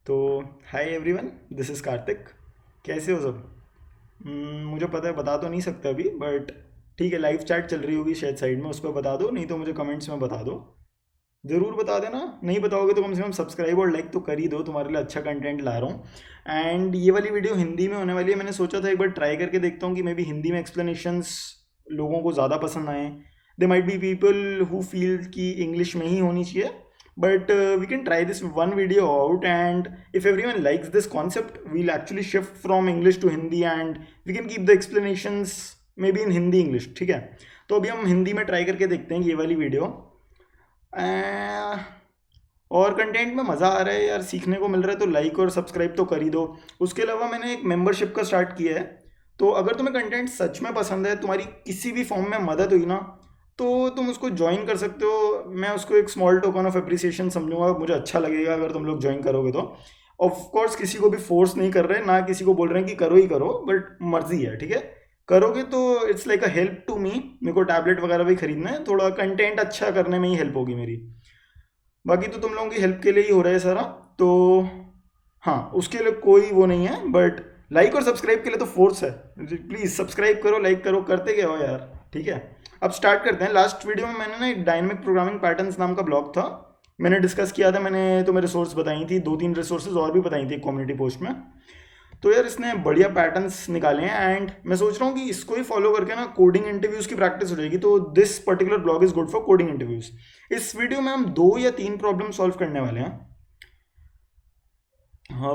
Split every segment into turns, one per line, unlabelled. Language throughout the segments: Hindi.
तो hi everyone, this is Kartik. कैसे हो सब? मुझे पता है बता तो नहीं सकता अभी, बट ठीक है, लाइव चैट चल रही होगी शायद साइड में, उस पर बता दो, नहीं तो मुझे कमेंट्स में बता दो। ज़रूर बता देना, नहीं बताओगे तो कम से कम सब्सक्राइब और लाइक तो कर ही दो, तुम्हारे लिए अच्छा कंटेंट ला रहा हूँ। एंड ये वाली वीडियो हिंदी में होने वाली है। मैंने सोचा था एक बार ट्राई करके देखता हूँ कि मे बी हिंदी में एक्सप्लेनेशंस लोगों को ज़्यादा पसंद आए। They might be people who feel कि इंग्लिश में ही होनी चाहिए, but we can try this one video out, and if everyone likes this concept, we'll actually shift from English to Hindi and we can keep the explanations maybe in Hindi English। ठीक है, तो अभी हम हिंदी में ट्राई करके देखते हैं ये वाली वीडियो। और कंटेंट में मज़ा आ रहा है यार, सीखने को मिल रहा है, तो लाइक और सब्सक्राइब तो कर ही दो। उसके अलावा मैंने एक मेंबरशिप का स्टार्ट किया है, तो अगर तुम्हें कंटेंट सच में पसंद है, तुम्हारी किसी भी फॉर्म में मदद हुई ना, तो तुम उसको ज्वाइन कर सकते हो। मैं उसको एक स्मॉल टोकन ऑफ अप्रिसिएशन समझूंगा, मुझे अच्छा लगेगा अगर तुम लोग ज्वाइन करोगे तो। ऑफ कोर्स किसी को भी फोर्स नहीं कर रहे, ना किसी को बोल रहे हैं कि करो ही करो, बट मर्जी है, ठीक है। करोगे तो it's like a help to me. मेरे को टैबलेट वगैरह भी खरीदना है, थोड़ा कंटेंट अच्छा करने में ही हेल्प होगी मेरी। बाकी तो तुम लोगों की हेल्प के लिए ही हो रहा है सारा, तो हाँ, उसके लिए कोई वो नहीं है, बट लाइक और सब्सक्राइब के लिए तो फोर्स है। प्लीज़ सब्सक्राइब करो, लाइक करो, करते क्या हो यार, ठीक है। अब स्टार्ट करते हैं। लास्ट वीडियो में मैंने ना एक डायनेमिक प्रोग्रामिंग पैटर्न्स नाम का ब्लॉग था, मैंने डिस्कस किया था। मैंने तुम्हें रिसोर्स बताई थी, 2-3 रिसोर्सेज और भी बताई थी कम्युनिटी पोस्ट में। तो यार इसने बढ़िया पैटर्न्स निकाले हैं, एंड मैं सोच रहा हूँ कि इसको ही फॉलो करके ना कोडिंग इंटरव्यूज़ की प्रैक्टिस हो जाएगी। तो this particular blog is good for coding interviews. इस वीडियो में हम 2 या 3 प्रॉब्लम सॉल्व करने वाले हैं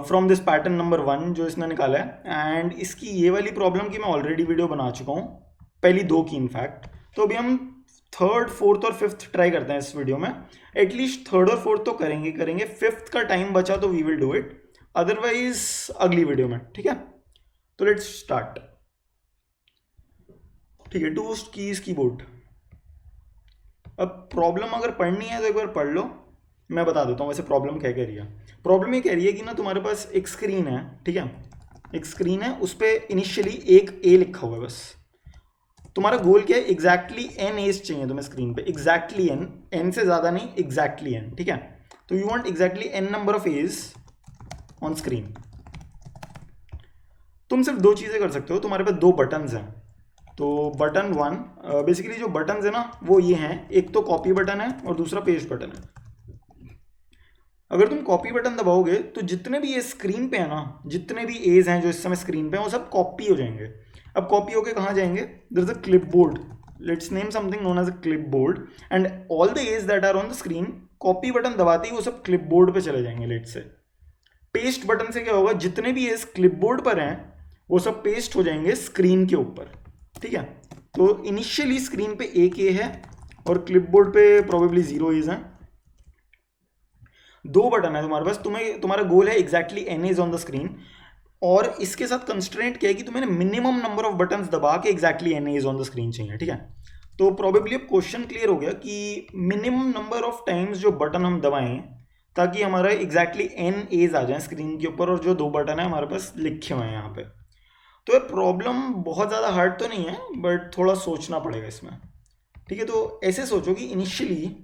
फ्रॉम दिस पैटर्न नंबर 1 जो इसने निकाला है। एंड इसकी ये वाली प्रॉब्लम की मैं ऑलरेडी वीडियो बना चुका हूँ, पहली 2 की इनफैक्ट। तो अभी हम थर्ड, फोर्थ और फिफ्थ ट्राई करते हैं इस वीडियो में। एटलीस्ट थर्ड और फोर्थ तो करेंगे। फिफ्थ का टाइम बचा तो we will do it, otherwise अगली वीडियो में, ठीक है। तो लेट्स स्टार्ट। ठीक है, टू कीज कीबोर्ड। अब प्रॉब्लम अगर पढ़नी है तो एक बार पढ़ लो, मैं बता देता हूँ वैसे प्रॉब्लम क्या कह रही है। प्रॉब्लम ये कह रही है कि ना तुम्हारे पास एक स्क्रीन है, ठीक है। एक स्क्रीन है, उस पर इनिशियली एक ए लिखा हुआ है बस। तुम्हारा गोल क्या है? एग्जैक्टली एन एज चाहिए तुम्हें स्क्रीन पे, एग्जैक्टली एन, एन से ज्यादा नहीं, एग्जैक्टली एन, ठीक है। तो you want exactly N number of A's on screen. तुम सिर्फ 2 चीजें कर सकते हो, तुम्हारे पास 2 बटन्स हैं। तो बटन 1, बेसिकली जो बटन्स है ना वो ये हैं, एक तो कॉपी बटन है और दूसरा पेस्ट बटन है। अगर तुम कॉपी बटन दबाओगे तो जितने भी ये स्क्रीन पे है ना, जितने भी एज हैं जो इस समय स्क्रीन पे हैं, वो सब कॉपी हो जाएंगे। अब कॉपी होके कहाँ जाएंगे? There is a clipboard, let's name something known as a clipboard, and all the A's that are on the screen, copy button दबाते ही वो सब क्लिप बोर्ड पे चले जाएंगे। लेट्स से पेस्ट बटन से क्या होगा? जितने भी एज क्लिप बोर्ड पर हैं वो सब पेस्ट हो जाएंगे स्क्रीन के ऊपर, ठीक है। तो इनिशियली स्क्रीन पे एक ए है और क्लिपबोर्ड पे प्रोबेबली 0 एज है। 2 बटन है तुम्हारे पास, तुम्हारा गोल है exactly N A's on the screen, और इसके साथ कंस्ट्रेंट क्या है कि तुम्हें मिनिमम नंबर ऑफ बटन्स दबा के exactly N A's on the screen चाहिए, ठीक है। तो प्रोबेबली अब क्वेश्चन क्लियर हो गया कि मिनिमम नंबर ऑफ टाइम्स जो बटन हम दबाएं ताकि हमारा एग्जैक्टली एन एज आ जाए स्क्रीन के ऊपर, और जो 2 बटन है हमारे पास लिखे हुए हैं यहाँ पे। तो ये प्रॉब्लम बहुत ज़्यादा हार्ड तो नहीं है, बट थोड़ा सोचना पड़ेगा इसमें, ठीक है। तो ऐसे सोचो कि इनिशियली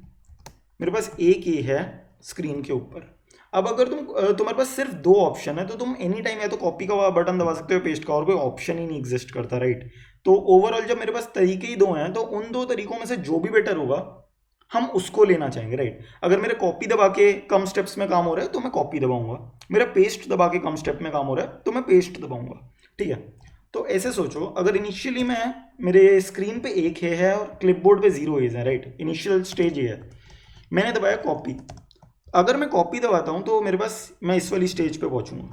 मेरे पास एक ए है स्क्रीन के ऊपर। अब अगर तुम्हारे पास सिर्फ 2 ऑप्शन है, तो तुम एनी टाइम या तो कॉपी का बटन दबा सकते हो, पेस्ट का, और कोई ऑप्शन ही नहीं एग्जिस्ट करता, राइट। तो ओवरऑल जब मेरे पास तरीके ही 2 हैं, तो उन 2 तरीकों में से जो भी बेटर होगा हम उसको लेना चाहेंगे, राइट। अगर मेरे कॉपी दबा के कम स्टेप्स में काम हो रहा है तो मैं कॉपी दबाऊंगा, मेरा पेस्ट दबा के कम स्टेप में काम हो रहा है तो मैं पेस्ट दबाऊंगा, ठीक है। तो ऐसे सोचो, अगर इनिशियली मैं, मेरे स्क्रीन पे एक है और क्लिपबोर्ड पे 0 एज है, राइट, इनिशियल स्टेज ये है, मैंने दबाया कॉपी। अगर मैं कॉपी दबाता हूँ तो मेरे पास, मैं इस वाली स्टेज पे पहुँचूंगा,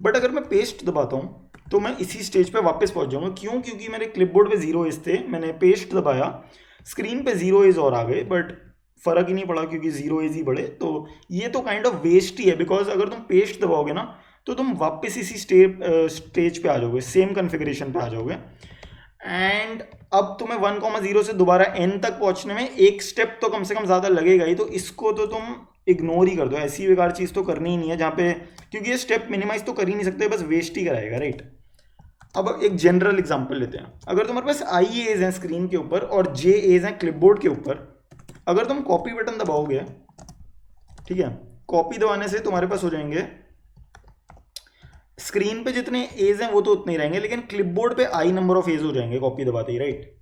बट अगर मैं पेस्ट दबाता हूँ तो मैं इसी स्टेज पे वापस पहुँच जाऊँगा। क्यों? क्योंकि मेरे क्लिपबोर्ड पे 0 एज थे, मैंने पेस्ट दबाया, स्क्रीन पे 0 एज और आ गए, बट फर्क ही नहीं पड़ा क्योंकि 0 एज ही बढ़े। तो ये तो काइंड ऑफ वेस्ट ही है, बिकॉज अगर तुम पेस्ट दबाओगे ना तो तुम वापस इसी स्टेज पे आ जाओगे, सेम कन्फिग्रेशन पे आ जाओगे। एंड अब तुम्हें 1,0 से दोबारा n तक पहुंचने में एक स्टेप तो कम से कम ज़्यादा लगेगा ही, तो इसको तो तुम इग्नोर ही कर दो। ऐसी बेकार चीज़ तो करनी ही नहीं है जहाँ पे, क्योंकि ये स्टेप मिनिमाइज तो कर ही नहीं सकते, बस वेस्ट ही कराएगा, राइट। अब एक जनरल एग्जांपल लेते हैं। अगर तुम्हारे पास आई एज है स्क्रीन के ऊपर और जे एज है क्लिपबोर्ड के ऊपर, अगर तुम कॉपी बटन दबाओगे, ठीक है, कॉपी दबाने से तुम्हारे पास हो जाएंगे स्क्रीन पे जितने एज हैं वो तो उतने ही रहेंगे, लेकिन क्लिपबोर्ड पे आई नंबर ऑफ एज हो जाएंगे कॉपी दबाते ही, राइट।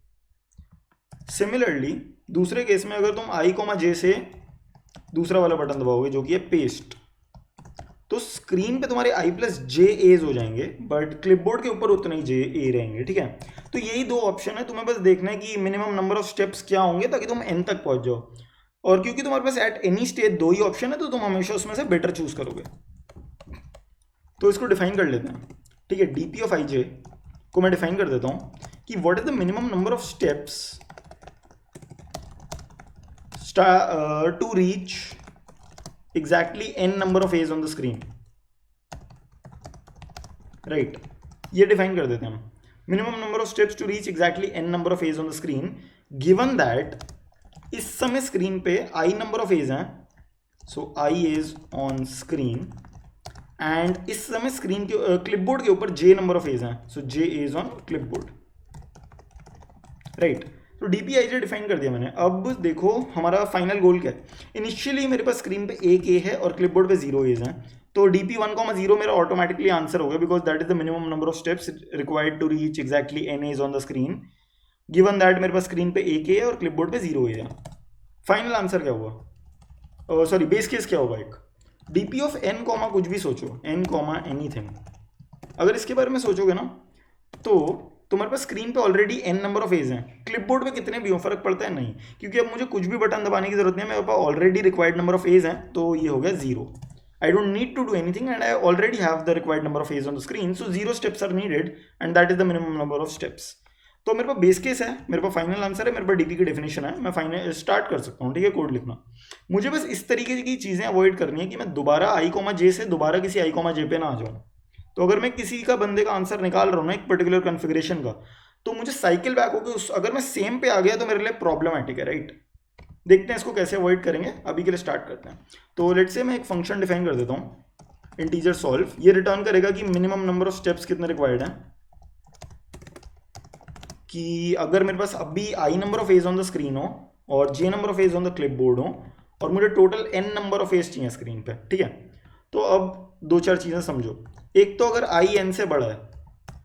सिमिलरली दूसरे केस में अगर तुम आई कॉमा जे से दूसरा वाला बटन दबाओगे जो कि है पेस्ट, तो स्क्रीन पे तुम्हारे आई प्लस जे एज हो जाएंगे, बट क्लिपबोर्ड के ऊपर उतने ही जे ए रहेंगे, ठीक है। तो यही दो ऑप्शन है, तुम्हें बस देखना है कि मिनिमम नंबर ऑफ स्टेप्स क्या होंगे ताकि तुम एन तक पहुंच जाओ। और क्योंकि तुम्हारे पास एट एनी स्टेज दो ही ऑप्शन है, तो तुम हमेशा उसमें से बेटर चूज करोगे। तो इसको डिफाइन कर लेते हैं, ठीक है। डीपी ऑफ आई जे को मैं डिफाइन कर देता हूं कि what is the minimum number of steps to reach exactly n number of A's on the screen, right। ये डिफाइन कर देते हैं हम, minimum number of steps to reach exactly n number of A's on the screen given that इस समय स्क्रीन पे i नंबर ऑफ A's हैं, so i is on screen, and इस समय स्क्रीन के क्लिपबोर्ड के ऊपर j नंबर ऑफ A's हैं, सो j is on clipboard, right. तो डीपीआईजे डिफाइन कर दिया मैंने। अब देखो हमारा फाइनल गोल क्या है। इनिशियली मेरे पास स्क्रीन पे एक ए है और क्लिपबोर्ड पे 0 एज हैं, तो dp1,0 मेरा ऑटोमेटिकली आंसर हो गया, because that is the minimum number of steps required to reach exactly N A's on the screen, given that मेरे पास स्क्रीन पे एक ए है और क्लिपबोर्ड पे 0 एज है। फाइनल आंसर क्या हुआ, सॉरी बेस केस क्या होगा, एक डीपी ऑफ एन कॉमा कुछ भी सोचो, एन कॉमा एनीथिंग, अगर इसके बारे में सोचोगे ना तो तुम्हारे पास स्क्रीन पे already n number of A's हैं, क्लिपबोर्ड पे कितने भी हो फर्क पड़ता है नहीं, क्योंकि अब मुझे कुछ भी बटन दबाने की जरूरत नहीं है, मेरे पास already required number of A's हैं, तो ये हो गया 0। I don't need to do anything and I already have the required number of A's on the screen, so 0 steps are needed and that is the minimum number of steps. तो मेरे पास बेस केस है, मेरे पास फाइनल आंसर है, मेरे पास डीपी की डेफिनेशन है, मैं फाइनल स्टार्ट कर सकता हूँ, ठीक है, कोड लिखना। मुझे बस इस तरीके की चीज़ें अवॉइड करनी है कि मैं दोबारा आई कॉमा जे से दोबारा किसी आई कॉमा जे पे ना आ जाऊँ। तो अगर मैं किसी का बंदे का आंसर निकाल रहा हूँ ना एक पर्टिकुलर कॉन्फ़िगरेशन का, तो मुझे साइकिल बैक होकर उस अगर मैं सेम पे आ गया तो मेरे लिए प्रॉब्लमेटिक है, राइट। देखते हैं इसको कैसे अवॉइड करेंगे, अभी के लिए स्टार्ट करते हैं। तो लेट्स से मैं एक फंक्शन डिफाइन कर देता हूँ, इंटीजर सॉल्व, ये रिटर्न करेगा कि मिनिमम नंबर ऑफ स्टेप्स कितने रिक्वायर्ड हैं, कि अगर मेरे पास अभी I number of A's on the screen हो और J number of A's on the clipboard हो और मुझे total N number of A's चाहिए स्क्रीन पे, ठीक है। तो अब दो चार चीज़ें समझो, एक तो अगर आई एन से बड़ा है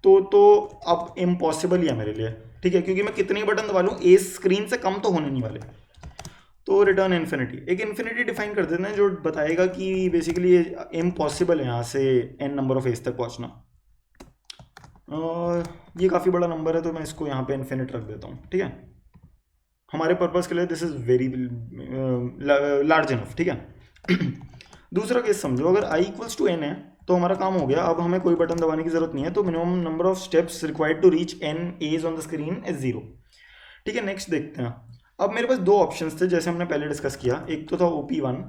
तो अब इम्पॉसिबल ही है मेरे लिए, ठीक है, क्योंकि मैं कितने बटन दबा लूँ एज स्क्रीन से कम तो होने नहीं वाले। तो रिटर्न इन्फिनिटी, एक इन्फिनिटी डिफाइन कर देते हैं जो बताएगा कि बेसिकली इम्पॉसिबल है यहाँ से एन नंबर ऑफ एज तक पहुँचना। ये काफ़ी बड़ा नंबर है तो मैं इसको यहाँ पे इन्फिनिट रख देता हूँ, ठीक है, हमारे पर्पज़ के लिए this is very large enough, ठीक है। दूसरा केस समझो, अगर आई इक्वल्स टू एन है तो हमारा काम हो गया, अब हमें कोई बटन दबाने की जरूरत नहीं है, तो minimum number of steps required to reach N A's on the screen is 0, ठीक है। नेक्स्ट देखते हैं, अब मेरे पास दो ऑप्शंस थे जैसे हमने पहले डिस्कस किया, एक तो था OP1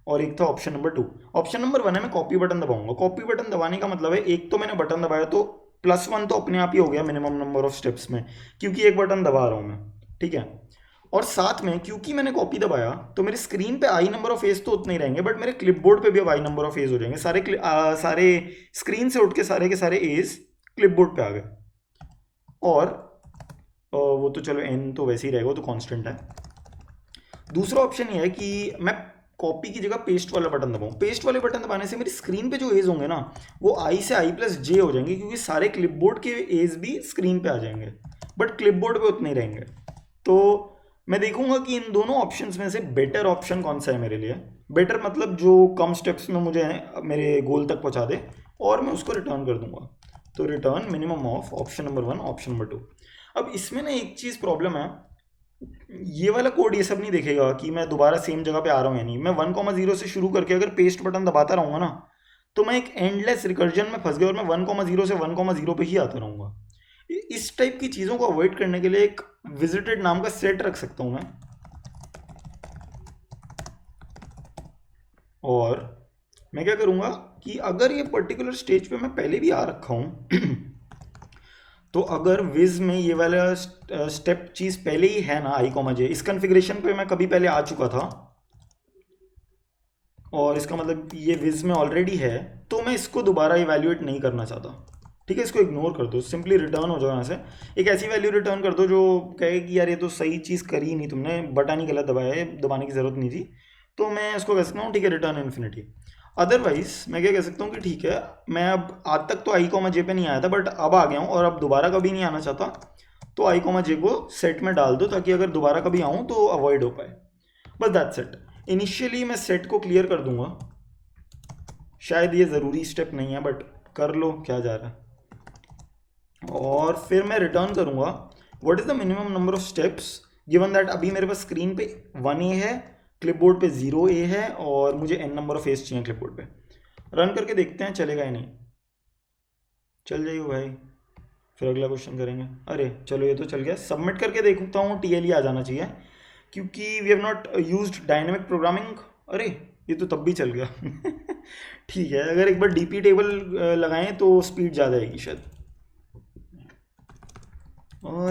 और एक था ऑप्शन नंबर 2। ऑप्शन नंबर 1 है मैं कॉपी बटन दबाऊंगा, कॉपी बटन दबाने का मतलब है एक तो मैंने बटन दबाया तो +1 तो अपने आप ही हो गया मिनिमम नंबर ऑफ स्टेप्स में, क्योंकि एक बटन दबा रहा हूँ मैं, ठीक है। और साथ में क्योंकि मैंने कॉपी दबाया तो मेरी स्क्रीन पे आई नंबर ऑफ एज तो उतने ही रहेंगे, बट मेरे क्लिपबोर्ड पे भी अब आई नंबर ऑफ एज हो जाएंगे, सारे स्क्रीन से उठ के सारे के सारे एज क्लिपबोर्ड पे आ गए। और वो तो चलो एन तो वैसे ही रहेगा, वो तो कांस्टेंट है। दूसरा ऑप्शन ये है कि मैं कॉपी की जगह पेस्ट वाला बटन दबाऊं, पेस्ट वाले बटन दबाने से मेरी स्क्रीन पे जो एज होंगे ना वो आई से आई प्लस जे हो जाएंगे, क्योंकि सारे क्लिपबोर्ड के एज भी स्क्रीन पे आ जाएंगे, बट क्लिपबोर्ड पे उतने ही रहेंगे। तो मैं देखूंगा कि इन दोनों ऑप्शंस में से बेटर ऑप्शन कौन सा है मेरे लिए, बेटर मतलब जो कम स्टेप्स में मुझे मेरे गोल तक पहुंचा दे, और मैं उसको रिटर्न कर दूंगा। तो return minimum of option number 1 option number 2। अब इसमें ना एक चीज़ प्रॉब्लम है, ये वाला कोड ये सब नहीं देखेगा कि मैं दोबारा सेम जगह पे आ रहा हूँ या नहीं। मैं 1,0 से शुरू करके अगर पेस्ट बटन दबाता रहूँगा ना तो मैं एक एंडलेस रिकर्जन में फंस गया और मैं 1,0 से 1,0 पे ही आता रहूँगा। इस टाइप की चीज़ों को अवॉइड करने के लिए एक विजिटेड नाम का सेट रख सकता हूँ मैं, और मैं क्या करूँगा कि अगर ये पर्टिकुलर स्टेज पे मैं पहले भी आ रखा हूँ तो अगर विज में ये वाला स्टेप चीज़ पहले ही है ना आई कॉमा जे, इस कॉन्फ़िगरेशन पे मैं कभी पहले आ चुका था और इसका मतलब ये विज में ऑलरेडी है, तो मैं इसको दोबारा इवैल्यूएट नहीं करना चाहता, ठीक है। इसको इग्नोर कर दो, सिंपली रिटर्न हो जाओ यहाँ से, एक ऐसी वैल्यू रिटर्न कर दो जो कहे कि यार ये तो सही चीज़ करी नहीं तुमने, बटन ही गलत दबाया है, दबाने की ज़रूरत नहीं थी। तो मैं इसको कह सकता हूँ ठीक है रिटर्न इन्फिनिटी। अदरवाइज मैं क्या कह सकता हूँ कि ठीक है, मैं अब आज तक तो आई कॉमा जे पे नहीं आया था, बट अब आ गया हूँ और अब दोबारा कभी नहीं आना चाहता, तो आई कॉमा जे को सेट में डाल दो ताकि अगर दोबारा कभी आऊँ तो अवॉइड हो पाए। बस दैट्स इट। इनिशियली मैं सेट को क्लियर कर दूंगा, शायद ये ज़रूरी स्टेप नहीं है बट कर लो, क्या जा रहा है। और फिर मैं रिटर्न करूंगा what is the minimum number of steps given that अभी मेरे पास स्क्रीन पे 1A है, क्लिपबोर्ड पे 0A है और मुझे n नंबर ऑफ एज चाहिए क्लिपबोर्ड पे। रन करके देखते हैं चलेगा या नहीं। चल जाइए भाई, फिर अगला क्वेश्चन करेंगे। अरे चलो ये तो चल गया, सबमिट करके देखता हूँ TLE आ जाना चाहिए क्योंकि we have not used dynamic programming. अरे ये तो तब भी चल गया ठीक है, अगर एक बार DP टेबल लगाएं तो स्पीड ज़्यादा आएगी शायद।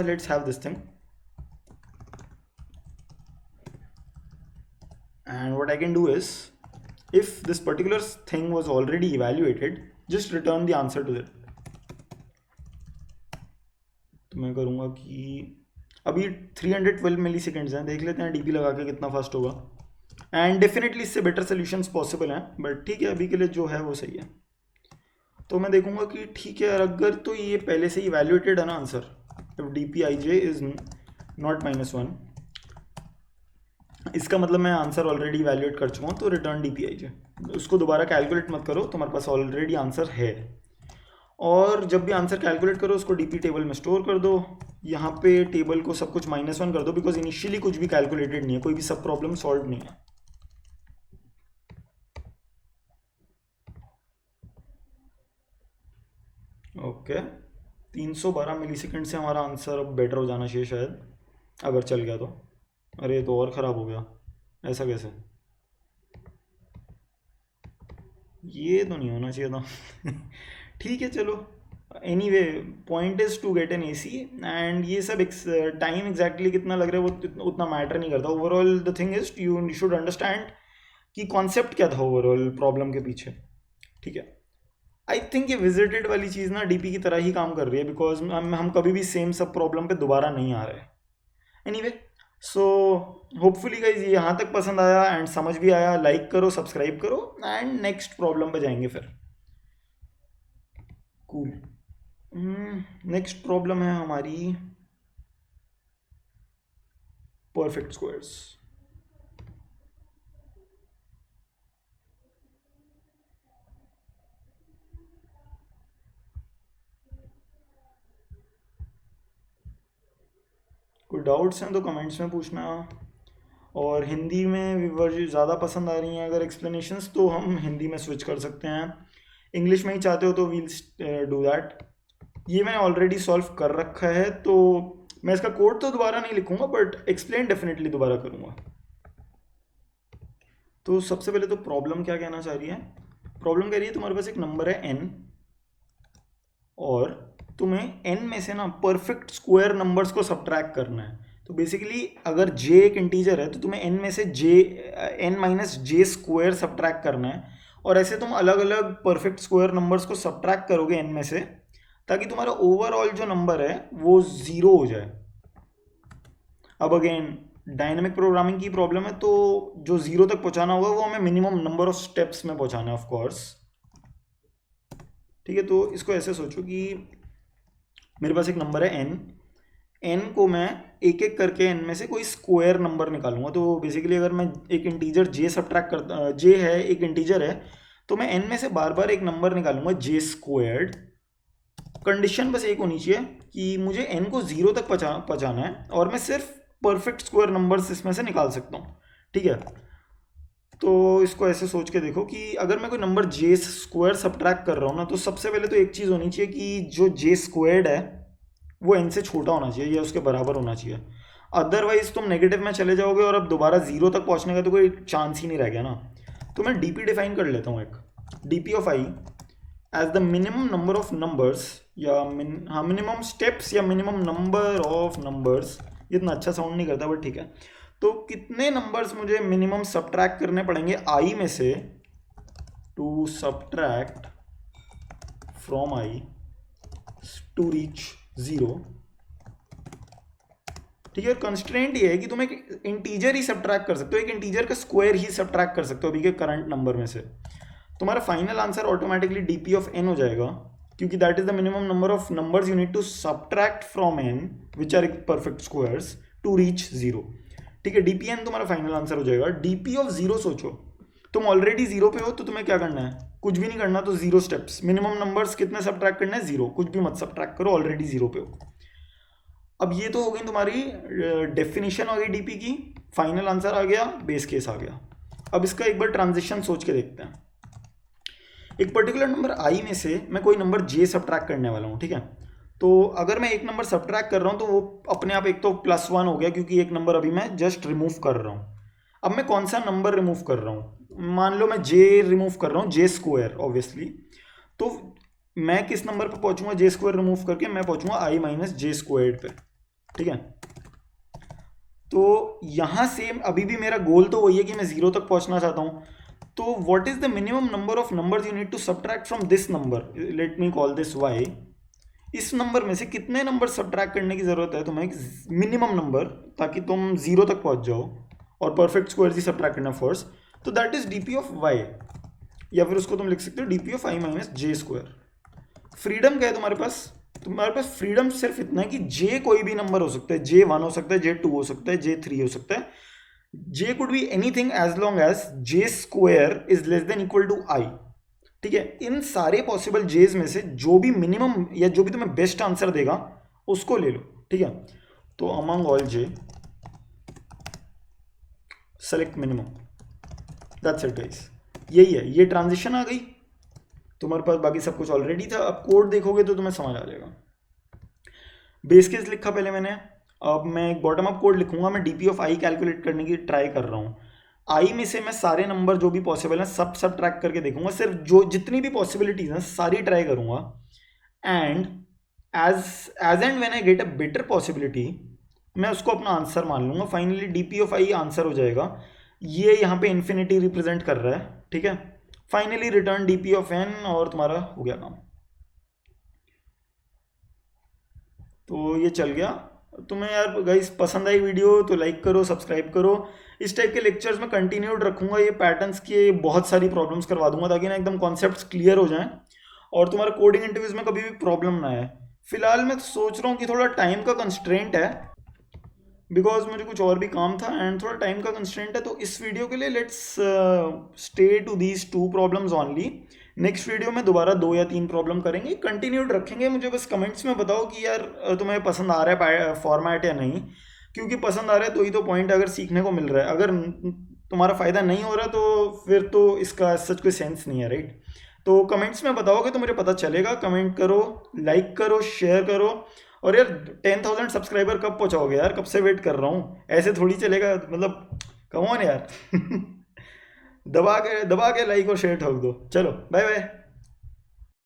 Let's have this thing and what I can do is if this particular thing was already evaluated just return the answer to it। तो मैं करूँगा कि अभी 312 मिली सेकेंड्स हैं, देख लेते हैं DP लगा के कितना फास्ट होगा। एंड डेफिनेटली इससे बेटर सोल्यूशंस पॉसिबल हैं बट ठीक है अभी के लिए जो है वो सही है। तो मैं देखूंगा कि ठीक है अगर तो ये पहले से ही इवैल्यूएटेड है ना answer, if DPIJ is not -1 इसका मतलब मैं आंसर ऑलरेडी इवैल्यूएट कर चुका हूँ, तो रिटर्न DPIJ। उसको दोबारा कैलकुलेट मत करो, तुम्हारे पास ऑलरेडी आंसर है। और जब भी आंसर कैलकुलेट करो उसको DP टेबल में स्टोर कर दो। यहाँ पे टेबल को सब कुछ -1 कर दो बिकॉज इनिशियली कुछ भी कैलकुलेटेड नहीं है, कोई भी सब प्रॉब्लम सॉल्व नहीं है। ओके 312 मिली सेकेंड से हमारा आंसर अब बेटर हो जाना चाहिए शायद, अगर चल गया तो। अरे तो और ख़राब हो गया, ऐसा कैसे, ये तो नहीं होना चाहिए था ठीक है चलो, anyway point is to get an AC and ये सब टाइम एग्जैक्टली कितना लग रहा है वो उतना मैटर नहीं करता। Overall the thing is you should understand कि कॉन्सेप्ट क्या था ओवरऑल प्रॉब्लम के पीछे, ठीक है। आई थिंक ये विजिटेड वाली चीज़ ना DP की तरह ही काम कर रही है बिकॉज हम कभी भी सेम सब प्रॉब्लम पे दोबारा नहीं आ रहे। एनीवे सो होपफुली गाइज ये यहाँ तक पसंद आया एंड समझ भी आया, लाइक करो सब्सक्राइब करो एंड नेक्स्ट प्रॉब्लम पे जाएंगे फिर। कूल। नेक्स्ट प्रॉब्लम है हमारी परफेक्ट स्क्वायर्स। कोई डाउट्स हैं तो कमेंट्स में पूछना, और हिंदी में व्यूअर ज़्यादा पसंद आ रही हैं अगर एक्सप्लेनेशंस तो हम हिंदी में स्विच कर सकते हैं, इंग्लिश में ही चाहते हो तो वील डू दैट। ये मैंने ऑलरेडी सॉल्व कर रखा है तो मैं इसका कोड तो दोबारा नहीं लिखूंगा बट एक्सप्लेन डेफिनेटली दोबारा करूंगा। तो सबसे पहले तो प्रॉब्लम क्या कहना चाह रही है, प्रॉब्लम कह रही है तुम्हारे पास एक नंबर है n और तुम्हें n में से ना परफेक्ट स्क्वायर नंबर्स को सब्ट्रैक्ट करना है। तो बेसिकली अगर j एक इंटीजर है तो तुम्हें n में से n-j स्क्वायर सब्ट्रैक्ट करना है, और ऐसे तुम अलग अलग परफेक्ट स्क्वायर नंबर्स को सब्ट्रैक्ट करोगे n में से ताकि तुम्हारा ओवरऑल जो नंबर है वो 0 हो जाए। अब अगेन डायनेमिक प्रोग्रामिंग की प्रॉब्लम है तो जो 0 तक पहुंचाना होगा वो हमें मिनिमम नंबर ऑफ स्टेप्स में पहुंचाना है ऑफ कोर्स, ठीक है। तो इसको ऐसे सोचो कि मेरे पास एक नंबर है n को मैं एक एक करके n में से कोई स्क्वायर नंबर निकालूंगा। तो बेसिकली अगर मैं एक इंटीजर j सब्ट्रैक्ट करता, j है एक इंटीजर है तो मैं n में से बार बार एक नंबर निकालूंगा j स्क्वायर्ड। कंडीशन बस एक होनी चाहिए कि मुझे n को 0 तक पहुंचाना है और मैं सिर्फ परफेक्ट स्क्वायर नंबर्स इसमें से निकाल सकता हूँ, ठीक है। तो इसको ऐसे सोच के देखो कि अगर मैं कोई नंबर j स्क्वायर सब्ट्रैक्ट कर रहा हूँ ना तो सबसे पहले तो एक चीज़ होनी चाहिए कि जो j स्क्वायर्ड है वो n से छोटा होना चाहिए या उसके बराबर होना चाहिए। अदरवाइज तुम नेगेटिव में चले जाओगे और अब दोबारा 0 तक पहुँचने का तो कोई चांस ही नहीं रह गया ना। तो मैं DP डिफाइन कर लेता हूँ, एक DP of i as the minimum number of numbers या मिनिमम स्टेप्स या मिनिमम नंबर ऑफ नंबर्स। इतना अच्छा साउंड नहीं करता बट ठीक है। तो कितने नंबर्स मुझे मिनिमम सब्ट्रैक्ट करने पड़ेंगे i में से two subtract from i to reach 0, ठीक है। कंस्ट्रेंट ये है कि तुम एक इंटीजर ही सब्ट्रैक्ट कर सकते हो, एक इंटीजर का स्क्वायर ही सब्ट्रैक्ट कर सकते हो अभी के करंट नंबर में से। तुम्हारा final answer automatically DP of N हो जाएगा, क्योंकि that is the minimum number of numbers you need to subtract from N which are perfect squares to reach zero. ठीक है, डीपी एन तुम्हारा फाइनल आंसर हो जाएगा। डीपी ऑफ जीरो सोचो, तुम ऑलरेडी जीरो पे हो तो तुम्हें क्या करना है, कुछ भी नहीं करना, तो जीरो स्टेप्स, मिनिमम नंबर्स कितने सबट्रैक्ट करना है, जीरो, कुछ भी मत सबट्रैक्ट करो, ऑलरेडी जीरो पे हो। अब ये तो हो गई तुम्हारी डेफिनेशन आ गई डीपी की, फाइनल आंसर आ गया, बेस केस आ गया। अब इसका एक बार ट्रांजिशन सोच के देखते हैं। एक पर्टिकुलर नंबर आई में से मैं कोई नंबर जे सबट्रैक्ट करने वाला हूँ, ठीक है। तो अगर मैं एक नंबर सबट्रैक्ट कर रहा हूँ तो वो अपने आप एक तो +1 हो गया, क्योंकि एक नंबर अभी मैं जस्ट रिमूव कर रहा हूँ। अब मैं कौन सा नंबर रिमूव कर रहा हूँ, मान लो मैं जे रिमूव कर रहा हूँ, जे स्क्वायर ऑब्वियसली। तो मैं किस नंबर पे पहुंचूंगा, जे स्क्वायर रिमूव करके मैं पहुंचूंगा आई माइनस जे स्क्वायर्ड पे, ठीक है। तो यहां से अभी भी मेरा गोल तो वही है कि मैं जीरो तक पहुंचना चाहता हूं। तो what is the minimum number of numbers you need to subtract from this number, let me call this Y. इस नंबर में से कितने नंबर सबट्रैक्ट करने की जरूरत है तुम्हें, मिनिमम नंबर, ताकि तुम जीरो तक पहुंच जाओ, और परफेक्ट स्क्वायर ही सबट्रैक्ट करना फर्स्ट। तो that is DP of Y, या फिर उसको तुम लिख सकते हो DP of I minus J square. Freedom क्या है तुम्हारे पास, तुम्हारे पास फ्रीडम सिर्फ इतना है कि जे कोई भी नंबर हो सकता है, जे 1 हो सकता है, जे 2 हो सकता है, जे 3 हो सकता है, J could be anything as long as J square is less than equal to I. ठीक है, इन सारे पॉसिबल जेज में से जो भी मिनिमम या जो भी तुम्हें बेस्ट आंसर देगा उसको ले लो, ठीक है। तो among all J select minimum, that's it guys, यही है, ये ट्रांजिशन आ गई तुम्हारे पास, बाकी सब कुछ ऑलरेडी था। अब कोड देखोगे तो तुम्हें समझ आ जाएगा। बेस केस लिखा पहले मैंने, अब मैं एक बॉटम अप कोड लिखूंगा। मैं डीपी ऑफ आई कैलकुलेट करने की ट्राई कर रहा हूँ। आई में से मैं सारे नंबर जो भी पॉसिबल हैं सब ट्रैक करके देखूंगा, सिर्फ जो जितनी भी पॉसिबिलिटीज हैं सारी ट्राई करूंगा। And as and when I get a better possibility मैं उसको अपना आंसर मान लूंगा। Finally DP of I answer हो जाएगा। ये यहाँ पे इन्फिनिटी रिप्रेजेंट कर रहा है, ठीक है। Finally return DP of N और तुम्हारा हो गया काम। तो ये चल गया। तुम्हें यार गाइस पसंद आई वीडियो तो लाइक करो, सब्सक्राइब करो। इस टाइप के लेक्चर्स में कंटिन्यूड रखूंगा, ये पैटर्न्स के बहुत सारी प्रॉब्लम्स करवा दूंगा, ताकि ना एकदम कॉन्सेप्ट्स क्लियर हो जाएं और तुम्हारा कोडिंग इंटरव्यूज में कभी भी प्रॉब्लम ना आए। फिलहाल मैं सोच रहा हूँ कि थोड़ा टाइम का कंस्ट्रेंट है, बिकॉज मुझे कुछ और भी काम था एंड थोड़ा टाइम का कंस्ट्रेंट है। तो इस वीडियो के लिए let's stay to these 2 problems only. Next video में दोबारा 2 या 3 प्रॉब्लम करेंगे, कंटिन्यूड रखेंगे। मुझे बस कमेंट्स में बताओ कि यार तुम्हें पसंद आ रहा है फॉर्मेट या नहीं, क्योंकि पसंद आ रहा है तो ही तो पॉइंट अगर सीखने को मिल रहा है। अगर तुम्हारा फ़ायदा नहीं हो रहा तो फिर तो इसका सच कोई सेंस नहीं है, राइट। तो कमेंट्स में बताओगे तो मुझे पता चलेगा। कमेंट करो, लाइक करो, शेयर करो। और यार 10,000 सब्सक्राइबर कब पहुंचाओगे यार, कब से वेट कर रहा हूँ, ऐसे थोड़ी चलेगा, मतलब कम ऑन यार। दबा के लाइक और शेयर ठोक दो। चलो बाय बाय।